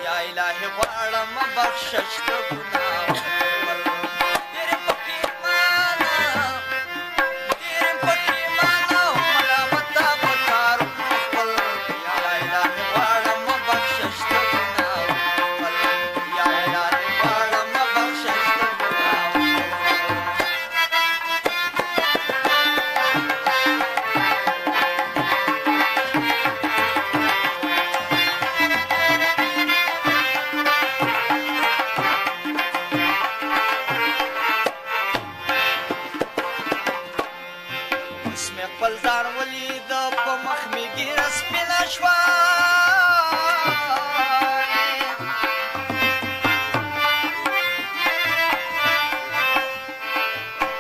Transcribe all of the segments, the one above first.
یا الهی غواړم بخشش د ګناه خپل ځان ولید په مخ مې ګیره سپینه شوه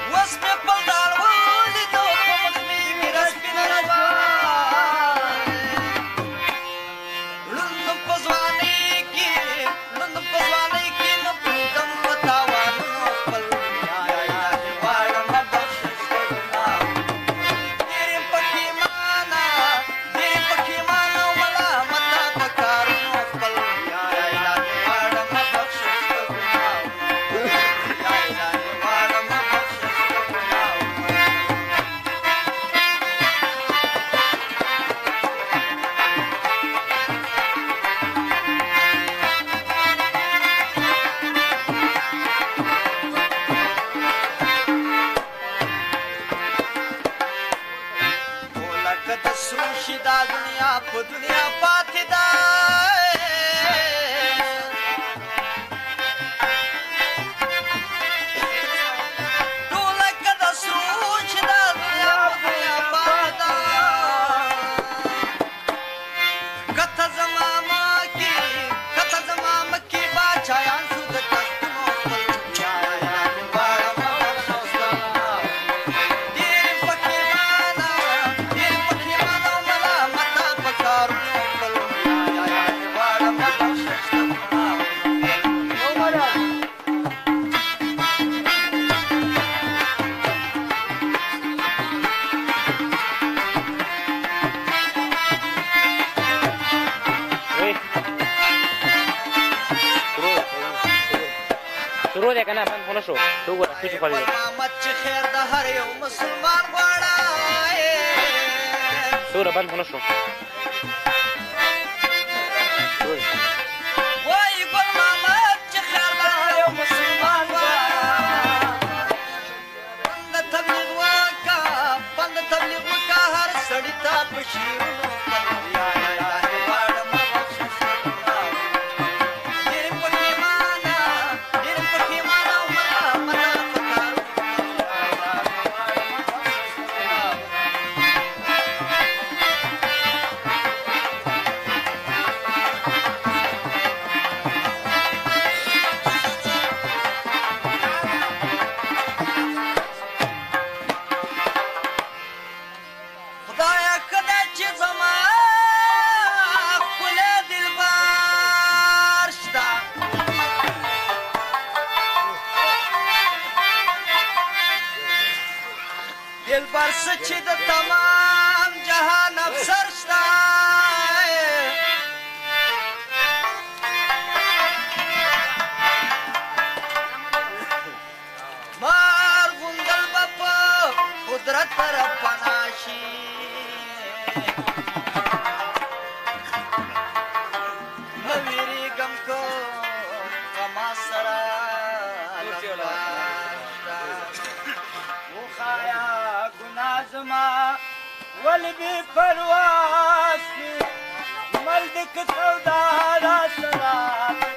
اوس مې خپل ځان ولید په مخ مې ګیره سپینه شوه ړوند په ځوانۍ کې نه پوهېدم په تاوانونو خپل غواړم بخشش د ګناه سروشي دا دنیا په دنیا پاتې ده ټولکه د سروشي دا دنیا په دنیا پاتې ده کته زما مکې باچایان شو د تختونو خپل شروع دی که نه بند خو نه شو ته وګوره څه چې خوړلي محمد چې خیر د هر یو مسلمان غواړه څه وګوره بند خو نه شو وایي ګل محمد چې خیر د هر یو مسلمان غواړه بند تبلیغ وکړه هر سړي ته په شعرونو دلبر څه چې د تمام جهان افسر شته مار غوندل به په قدرت طرف پناه شي نه ویرېږم که زما سره زما ولې بې پروا شي ملک سودا را سره